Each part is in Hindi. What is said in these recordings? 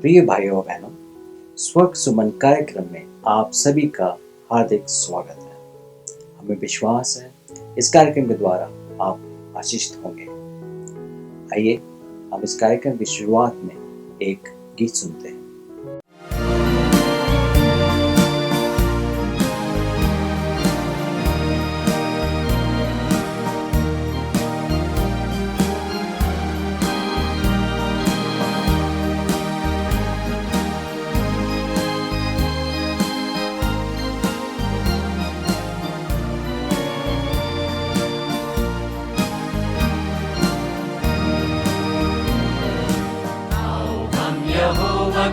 प्रिय भाइयों और बहनों, स्वर्ग सुमन कार्यक्रम में आप सभी का हार्दिक स्वागत है। हमें विश्वास है इस कार्यक्रम के द्वारा आप आशीषित होंगे। आइए हम इस कार्यक्रम की शुरुआत में एक गीत सुनते हैं। यहोवा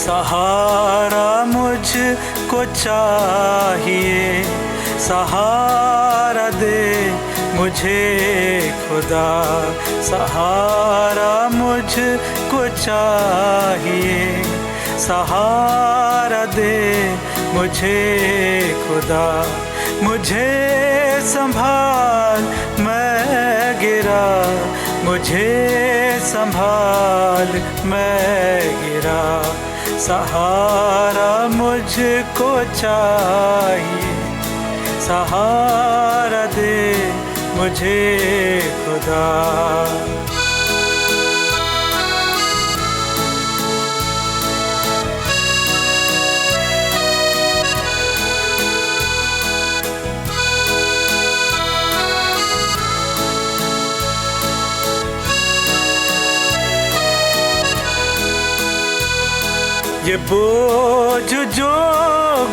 सहारा मुझको चाहिए, सहारा दे मुझे खुदा, सहारा मुझको चाहिए, सहारा दे मुझे खुदा। मुझे संभाल मैं गिरा, मुझे संभाल मैं गिरा, सहारा मुझको चाहिए, सहारा दे मुझे खुदा। ये बोझ जो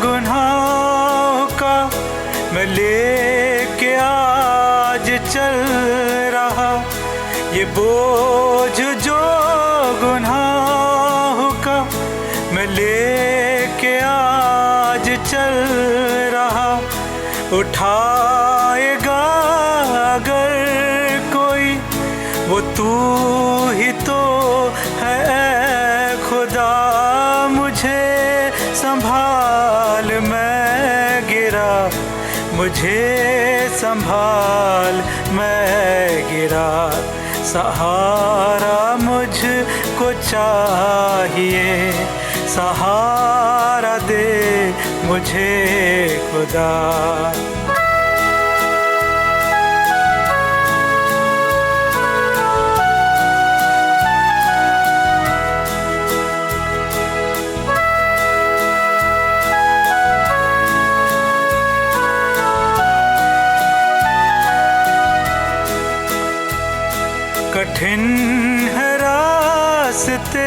गुनाहों का मैं लेके आज चल रहा, ये बोझ जो गुनाहों का मैं लेके आज चल रहा, उठाएगा अगर कोई वो तू ही तो है खुदा। मुझे संभाल मैं गिरा, मुझे संभाल मैं गिरा, सहारा मुझको चाहिए, सहारा दे मुझे खुदा। कठिन है रास्ते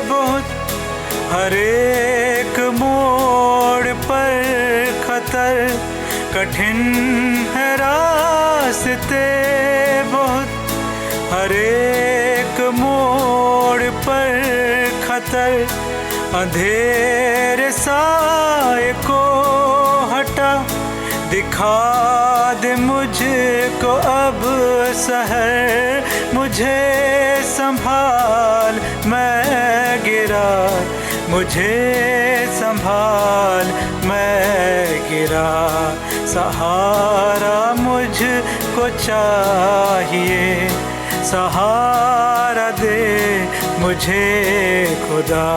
बहुत, हर एक मोड़ पर खतर, कठिन है रास्ते बहुत, हर एक मोड़ पर खतर, अंधेरे साए को हटा, दिखा दे मुझको अब सहर, मुझे संभाल मैं गिरा, मुझे संभाल मैं गिरा, सहारा मुझको चाहिए, सहारा दे मुझे खुदा।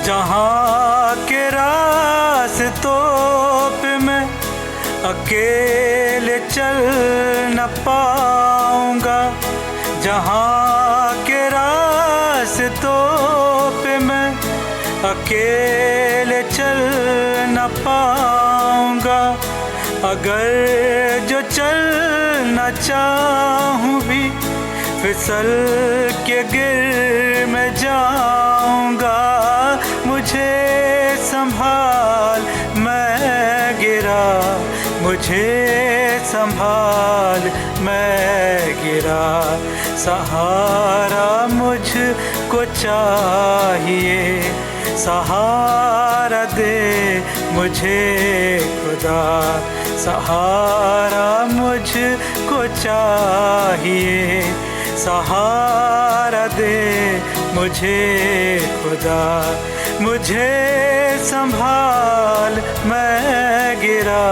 जहाँ के रास्तों पे मैं अकेले चल न पाऊँगा, जहाँ के रास्तों पे मैं अकेले चल न पाऊँगा, अगर जो चलना चाहूँ भी फिसल के गिर मैं जाऊँगा, मुझे संभाल मैं गिरा, मुझे संभाल मैं गिरा, सहारा मुझको चाहिए, सहारा दे मुझे खुदा, सहारा मुझको चाहिए, सहारा दे मुझे खुदा। मुझे संभाल मैं गिरा,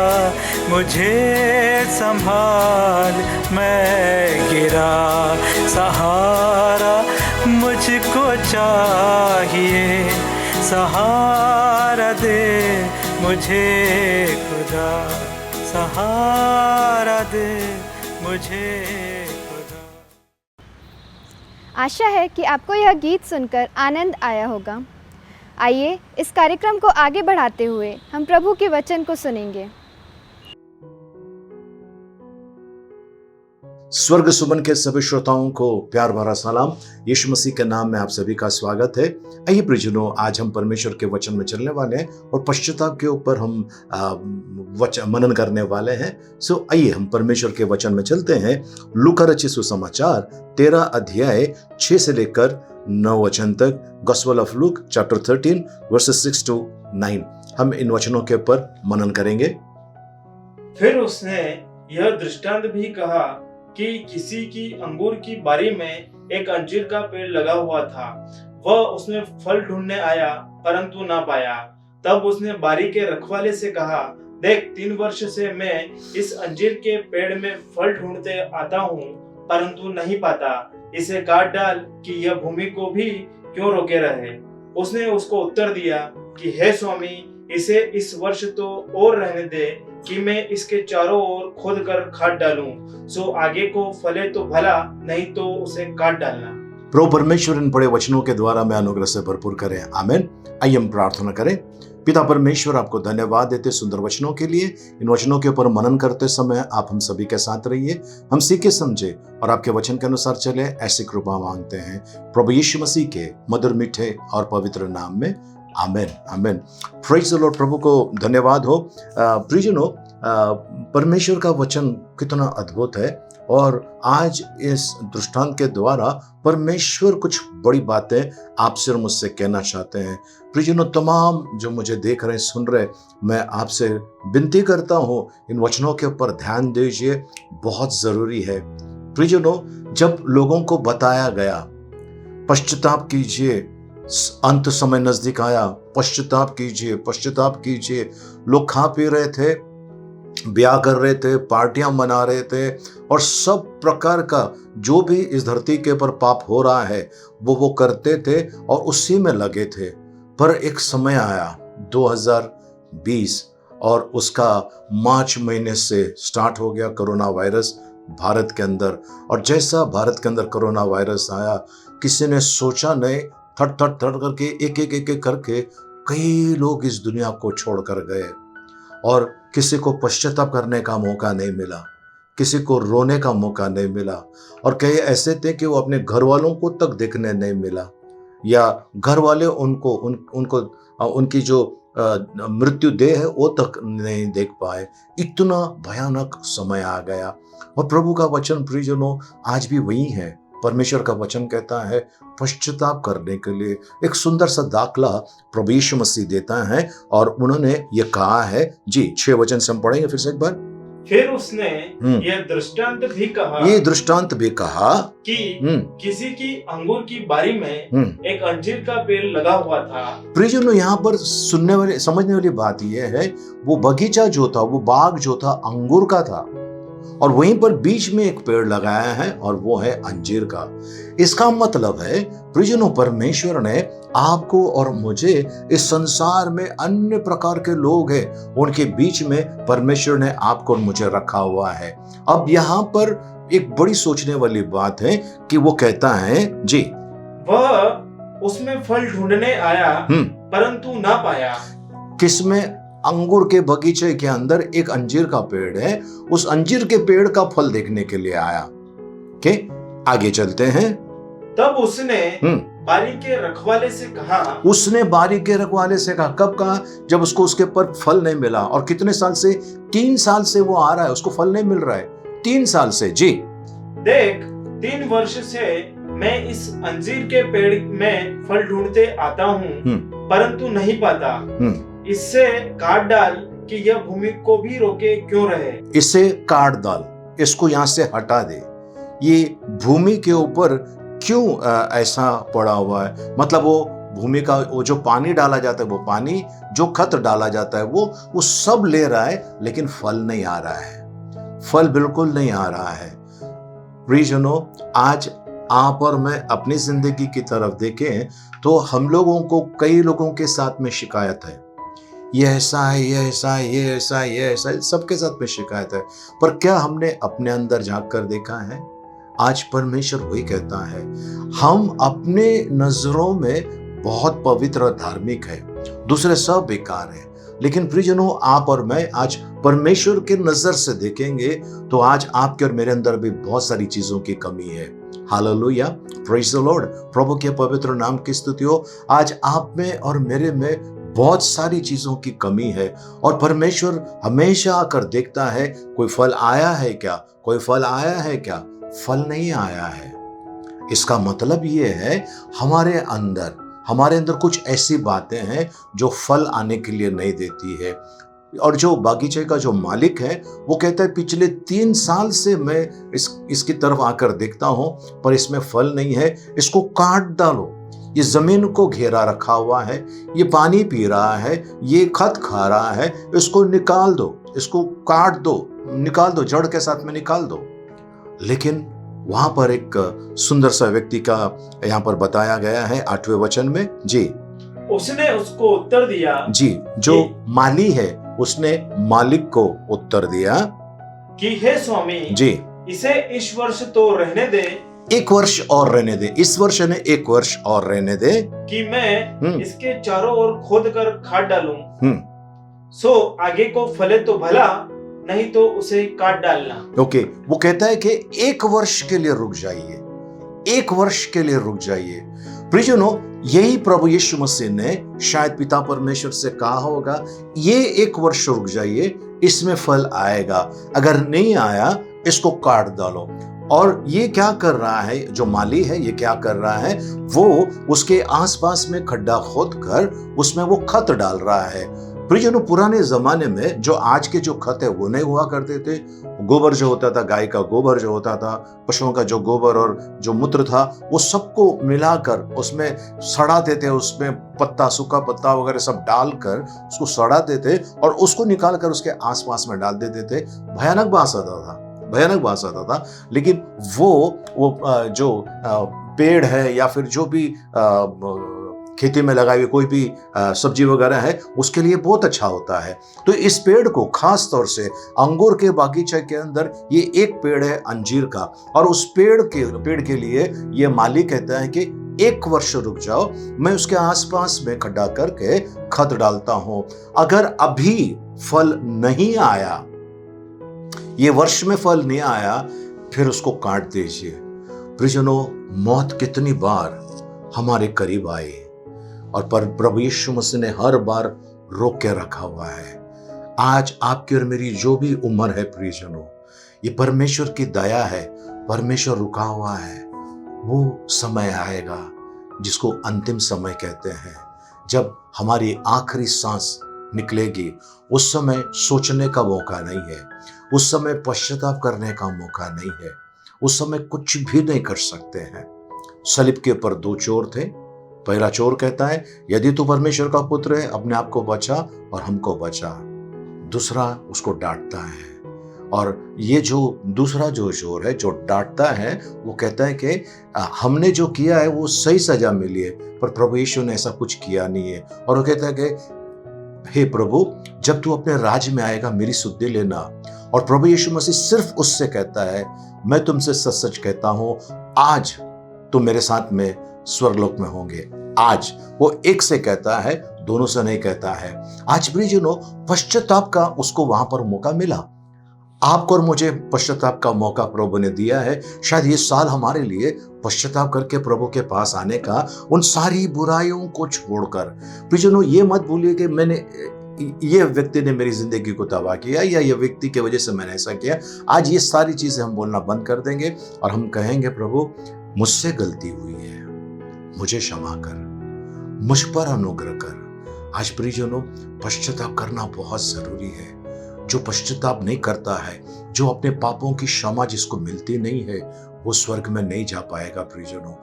मुझे संभाल मैं गिरा, सहारा मुझको चाहिए, सहारा दे मुझे खुदा, सहारा दे मुझे खुदा। आशा है कि आपको यह गीत सुनकर आनंद आया होगा। आइए इस कार्यक्रम को आगे बढ़ाते हुए हम प्रभु के वचन को सुनेंगे। स्वर्ग सुमन के सभी श्रोताओं को प्यार भरा सलाम। यीशु मसीह के नाम में आप सभी का स्वागत है। आइए प्रियजनों, आज हम परमेश्वर के वचन में चलने वाले हैं और पश्चाताप के ऊपर हम मनन करने वाले हैं। सो आइए हम परमेश्वर के वचन में चलते हैं। लूका रचित सुसमाचार 13 अध्याय 6 से लेकर 9 वचन तक। Gospel of Luke chapter 13 versus 6 to 9। हम इन वचनों के ऊपर मनन करेंगे। फिर उसने यह दृष्टांत भी कहा कि किसी की अंगूर की बारी में एक अंजीर का पेड़ लगा हुआ था। वह उसमें फल ढूंढने आया परंतु ना पाया। तब उसने बारी के रखवाले से कहा, देख, 3 वर्ष से मैं इस अंजीर के पेड़ में फल ढूंढते आता हूँ परंतु नहीं पाता। इसे काट डाल कि यह भूमि को भी क्यों रोके रहे। उसने उसको उत्तर दिया कि हे स्वामी, इसे इस वर्ष तो और रहने दे कि मैं इसके चारों ओर खोद कर खाद डालूं, सो आगे को फले तो भला, नहीं तो उसे काट डालना। प्रभु परमेश्वर इन बड़े वचनों के द्वारा मैं अनुग्रह से भरपूर करें। आमीन। आइए हम प्रार्थना करें। पिता परमेश्वर, आपको धन्यवाद देते सुंदर वचनों के लिए। इन वचनों के ऊपर मनन करते समय आप हम सभी के साथ रहिए, हम सीखे समझे और आपके वचन के अनुसार चले, ऐसी कृपा मांगते हैं प्रभु यीशु मसीह के मधुर मीठे और पवित्र नाम में। Amen amen. Praise the Lord. प्रभु को धन्यवाद हो। प्रियजनों, परमेश्वर का वचन कितना अद्भुत है और आज इस दृष्टांत के द्वारा परमेश्वर कुछ बड़ी बातें आपसे और मुझसे कहना चाहते हैं। प्रियजनों, तमाम जो मुझे देख रहे सुन रहे, मैं आपसे विनती करता हूँ, इन वचनों के ऊपर ध्यान दीजिए, बहुत जरूरी है। प्रियजनों, जब लोगों को बताया गया पश्चाताप कीजिए, अंत समय नजदीक आया, पश्चाताप कीजिए, पश्चाताप कीजिए, लोग खा पी रहे थे, ब्याह कर रहे थे, पार्टियां मना रहे थे और सब प्रकार का जो भी इस धरती के ऊपर पाप हो रहा है वो करते थे और उसी में लगे थे। पर एक समय आया 2020 और उसका मार्च महीने से स्टार्ट हो गया कोरोना वायरस भारत के अंदर। और जैसा भारत के अंदर कोरोना वायरस आया, किसी ने सोचा नहीं, थट थट थट करके एक करके कई लोग इस दुनिया को छोड़कर गए और किसी को पश्चाताप करने का मौका नहीं मिला, किसी को रोने का मौका नहीं मिला। और कई ऐसे थे कि वो अपने घर वालों को तक देखने नहीं मिला या घर वाले उनको उनकी जो मृत्यु देह है वो तक नहीं देख पाए। इतना भयानक समय आ गया। और प्रभु का वचन प्रियजनों आज भी वही है। परमेश्वर का वचन कहता है पश्चाताप करने के लिए एक सुंदर सा दाखला प्रभु यीशु मसीह देता है और उन्होंने ये कहा है। जी 6 वचन से हम पढ़ेंगे फिर से एक बार। फिर उसने यह दृष्टांत भी कहा, ये दृष्टांत भी कहा कि किसी की अंगूर की बारी में एक अंजीर का पेड़ लगा हुआ था। प्रियजनों, यहाँ पर सुनने वाले समझने वाली बात यह है, वो बगीचा जो था, वो बाग जो था, अंगूर का था और वहीं पर बीच में एक पेड़ लगाया है और वो है अंजीर का। इसका मतलब है प्रियजनों, परमेश्वर ने आपको और मुझे इस संसार में अन्य प्रकार के लोग हैं, उनके बीच में परमेश्वर ने आपको और मुझे रखा हुआ है। अब यहाँ पर एक बड़ी सोचने वाली बात है कि वो कहता है जी, वह उसमें फल ढूंढने आया परंतु ना पाया। किसमें? अंगूर के बगीचे के अंदर एक अंजीर का पेड़ है, उस अंजीर के पेड़ का फल देखने के लिए आया। के आगे चलते हैं। तब उसने बारी के रखवाले से कहा, उसने बारी के रखवाले से कहा। कब कहा? जब उसको उसके पर फल नहीं मिला। और कितने साल से? 3 साल से वो आ रहा है, उसको फल नहीं मिल रहा है 3 साल से। जी, देख, 3 वर्ष से मैं इस अंजीर के पेड़ में फल ढूंढते आता हूँ परंतु नहीं पाता। इससे काट डाल कि यह भूमि को भी रोके क्यों रहे। इसे काट डाल, इसको यहाँ से हटा दे। ये भूमि के ऊपर क्यों ऐसा पड़ा हुआ है? मतलब वो भूमि का वो जो पानी डाला जाता है, वो पानी जो खत डाला जाता है वो सब ले रहा है, लेकिन फल नहीं आ रहा है, फल बिल्कुल नहीं आ रहा है। प्रियजनों, आज आप और मैं अपनी जिंदगी की तरफ देखें तो हम लोगों को कई लोगों के साथ में शिकायत है, ये ऐसा है, ये ऐसा है, ये ऐसा है, ये ऐसा है, सबके साथ में शिकायत है। पर क्या हमने अपने अंदर झांक कर देखा है? आज परमेश्वर वही कहता है, हम अपने नजरों में बहुत पवित्र और धार्मिक है, दूसरे सब बेकार है। लेकिन प्रियजनों, आप और मैं आज परमेश्वर के नजर से देखेंगे तो आज आपके और मेरे अंदर भी बहुत सारी चीजों की कमी है। Hallelujah, praise the Lord. प्रभु के पवित्र नाम की स्तुति हो। आज आप में और मेरे में बहुत सारी चीजों की कमी है और परमेश्वर हमेशा आकर देखता है कोई फल आया है क्या, कोई फल आया है क्या। फल नहीं आया है। इसका मतलब ये है हमारे अंदर कुछ ऐसी बातें हैं जो फल आने के लिए नहीं देती है। और जो बागीचे का जो मालिक है वो कहता है पिछले 3 साल से मैं इसकी तरफ आकर देखता हूं पर इसमें फल नहीं है, इसको काट डालो। ये जमीन को घेरा रखा हुआ है, ये पानी पी रहा है, ये खत खा रहा है, इसको निकाल दो, इसको काट दो, निकाल दो, जड़ के साथ में निकाल दो। लेकिन वहां पर एक सुंदर सा व्यक्ति का यहाँ पर बताया गया है 8वें वचन में जी। उसने उसको उत्तर दिया जी, जो माली है उसने मालिक को उत्तर दिया कि हे स्वामी जी, इसे इस वर्ष तो रहने दे, 1 वर्ष और रहने दे। इस वर्ष ने 1 वर्ष और रहने दे कि मैं इसके चारों ओर खोद कर खाद डालूं, सो आगे को फले तो भला, नहीं तो उसे काट डालना। ओके, वो कहता है कि 1 वर्ष के लिए रुक जाइए, 1 वर्ष के लिए रुक जाइए। प्रियजनों, यही प्रभु यीशु मसीह ने शायद पिता परमेश्वर से कहा होगा, ये 1 वर्ष रुक जाइए, इसमें फल आएगा, अगर नहीं आया इसको काट डालो। और ये क्या कर रहा है, जो माली है ये क्या कर रहा है, वो उसके आसपास में खड्डा खोद कर उसमें वो खत डाल रहा है। प्रियजनों, पुराने जमाने में जो आज के जो खत है वो नहीं हुआ करते थे। गोबर जो होता था, गाय का गोबर जो होता था, पशुओं का जो गोबर और जो मूत्र था, वो सबको मिलाकर उसमें सड़ाते थे, उसमें पत्ता, सूखा पत्ता वगैरह सब डालकर उसको सड़ाते थे और उसको निकालकर उसके आसपास में डाल देते थे। भयानक बास आता था। लेकिन वो जो पेड़ है या फिर जो भी खेती में लगाई हुई कोई भी सब्जी वगैरह है उसके लिए बहुत अच्छा होता है। तो इस पेड़ को खास तौर से अंगूर के बागीचे के अंदर ये एक पेड़ है अंजीर का, और उस पेड़ के लिए ये माली कहता है कि 1 वर्ष रुक जाओ, मैं उसके आसपास में खड्डा करके खत डालता हूं। अगर अभी फल नहीं आया, ये वर्ष में फल नहीं आया, फिर उसको काट दीजिए। प्रियजनों, मौत कितनी बार हमारे करीब आई और पर प्रभु यीशु मसीह ने हर बार रोक के रखा हुआ है। आज आपकी और मेरी जो भी उम्र है प्रियजनों, ये परमेश्वर की दया है, परमेश्वर रुका हुआ है। वो समय आएगा जिसको अंतिम समय कहते हैं, जब हमारी आखिरी सांस निकलेगी। उस समय सोचने का मौका नहीं है, उस समय पश्चाताप करने का मौका नहीं है, उस समय कुछ भी नहीं कर सकते हैं। सलीब के ऊपर 2 चोर थे। पहला चोर कहता है, यदि तू परमेश्वर का पुत्र है अपने आप को बचा और हमको बचा। दूसरा उसको डांटता है, और ये जो दूसरा जो चोर है जो डांटता है, वो कहता है कि हमने जो किया है वो सही सजा मिली है, पर प्रभु यीशु ने ऐसा कुछ किया नहीं है। और वो कहता है कि हे प्रभु, जब तू अपने राज्य में आएगा मेरी सुधि लेना। और प्रभु यीशु मसीह सिर्फ उससे कहता है, मैं तुमसे सच सच कहता हूं, आज तुम मेरे साथ में स्वर्गलोक में होंगे। आज वो एक से कहता है, दोनों से नहीं कहता है। आज प्रियजनों, पश्चाताप का उसको वहां पर मौका मिला। आपको और मुझे पश्चाताप का मौका प्रभु ने दिया है। शायद ये साल हमारे लिए पश्चाताप करके प्रभु के पास आने का, उन सारी बुराइयों को छोड़कर। प्रियजनों, ये मत भूलिए कि ये व्यक्ति ने मेरी जिंदगी को तबाह किया या ये व्यक्ति की वजह से मैंने ऐसा किया। आज ये सारी चीजें हम बोलना बंद कर देंगे और हम कहेंगे, प्रभु मुझसे गलती हुई है, मुझे क्षमा कर, मुझ पर अनुग्रह कर। आज प्रियजनों, पश्चाताप करना बहुत जरूरी है। जो पश्चाताप नहीं करता है, जो अपने पापों की क्षमा जिसको मिलती नहीं है, वो स्वर्ग में नहीं जा पाएगा। प्रियजनों,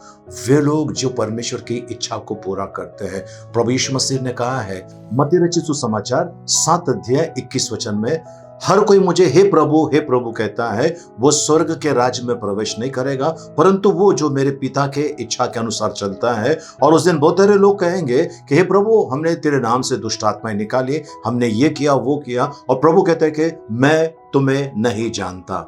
वे लोग जो परमेश्वर की इच्छा को पूरा करते हैं। प्रभु यीशु मसीह ने कहा है मत्ती रचित सुसमाचार 7 अध्याय 21 वचन में, हर कोई मुझे हे प्रभु कहता है, वो स्वर्ग के राज्य में प्रवेश नहीं करेगा, परंतु वो जो मेरे पिता के इच्छा के अनुसार चलता है। और उस दिन बहुत सारे लोग कहेंगे कि हे प्रभु, हमने तेरे नाम से दुष्ट आत्माएं निकाली, हमने ये किया वो किया, और प्रभु कहते हैं कि मैं तुम्हें नहीं जानता।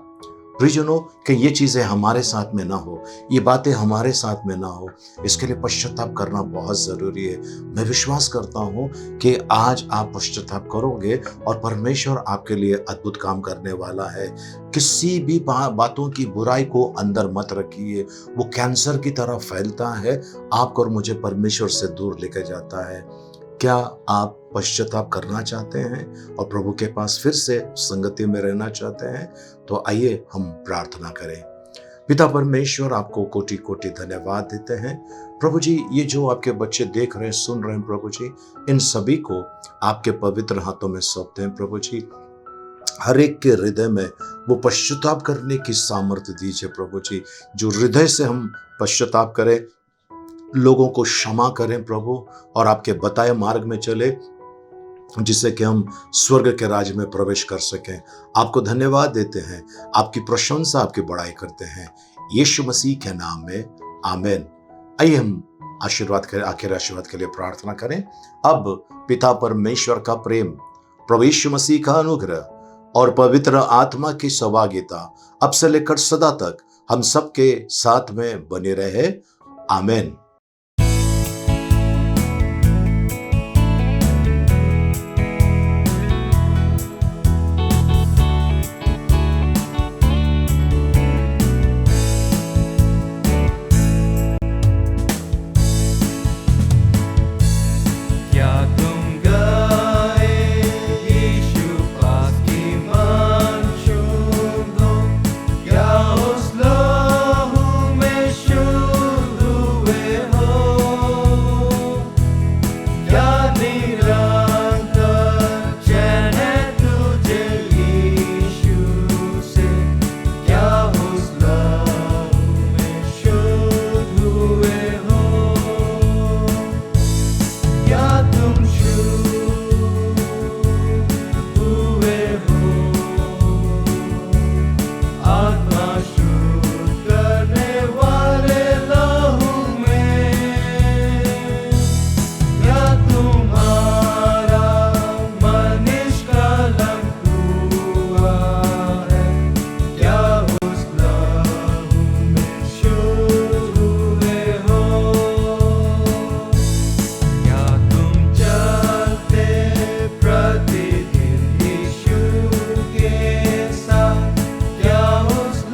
प्रियजनों कि ये चीज़ें हमारे साथ में ना हो, ये बातें हमारे साथ में ना हो, इसके लिए पश्चाताप करना बहुत ज़रूरी है। मैं विश्वास करता हूँ कि आज आप पश्चाताप करोगे और परमेश्वर आपके लिए अद्भुत काम करने वाला है। किसी भी बातों की बुराई को अंदर मत रखिए, वो कैंसर की तरह फैलता है, आपको और मुझे परमेश्वर से दूर लेकर जाता है। क्या आप पश्चाताप करना चाहते हैं और प्रभु के पास फिर से संगति में रहना चाहते हैं? तो आइए हम प्रार्थना करें। पिता परमेश्वर, आपको कोटि कोटि धन्यवाद देते हैं। प्रभु जी, ये जो आपके बच्चे देख रहे हैं, सुन रहे हैं, प्रभु जी, इन सभी को आपके पवित्र हाथों में सौंपते हैं। प्रभु जी, हर एक के हृदय में वो पश्चाताप करने की सामर्थ्य दीजिए। प्रभु जी, जो हृदय से हम पश्चाताप करें, लोगों को क्षमा करें प्रभु, और आपके बताए मार्ग में चले, जिससे कि हम स्वर्ग के राज्य में प्रवेश कर सकें। आपको धन्यवाद देते हैं, आपकी प्रशंसा, आपकी बड़ाई करते हैं, यीशु मसीह के नाम में, आमीन। आइए हम आशीर्वाद करें, आखिर आशीर्वाद के लिए प्रार्थना करें। अब पिता परमेश्वर का प्रेम, प्रभु यीशु मसीह का अनुग्रह और पवित्र आत्मा की सहभागिता अब से लेकर सदा तक हम सबके साथ में बने रहे। आमीन। क्या तुम गए यीशु पास की मान शुद्ध हो, क्या उस लहू में शुद्ध हुए हो, क्या निरंतर चैन है तुझे यीशु से, क्या उस लहू में शुद्ध हुए हो, क्या तुम शुद्ध हुए हो, आत्मा शुद्ध करने वाले लहू में, क्या तुम्हारा मन निष्कलंक हुआ है, क्या उस लहू में शुद्ध हुए हो, क्या तुम चलते प्रतिदिन यीशु के साथ, क्या उस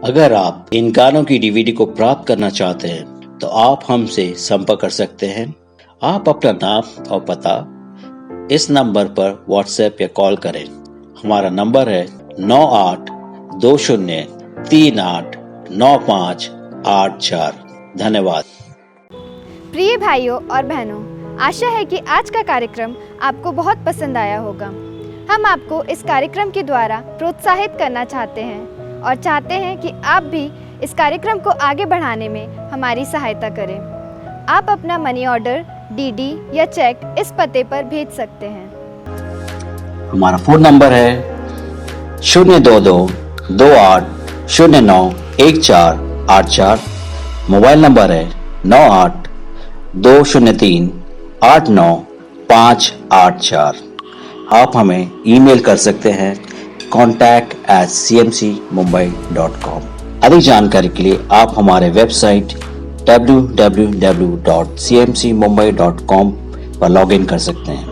अगर आप इन गानों की डीवीडी को प्राप्त करना चाहते हैं तो आप हमसे संपर्क कर सकते हैं। आप अपना नाम और पता इस नंबर पर व्हाट्सएप या कॉल करें। हमारा नंबर है 9820389584। धन्यवाद। प्रिय भाइयों और बहनों, आशा है कि आज का कार्यक्रम आपको बहुत पसंद आया होगा। हम आपको इस कार्यक्रम के द्वारा प्रोत्साहित करना चाहते हैं और चाहते हैं कि आप भी इस कार्यक्रम को आगे बढ़ाने में हमारी सहायता करें। आप अपना मनी ऑर्डर, डीडी या चेक इस पते पर भेज सकते हैं। हमारा फोन नंबर है 02228091484। मोबाइल नंबर है 9820389584। आप हमें ईमेल कर सकते हैं contact@cmcmumbai.com। अधिक जानकारी के लिए आप हमारे वेबसाइट www.cmcmumbai.com पर लॉगिन कर सकते हैं।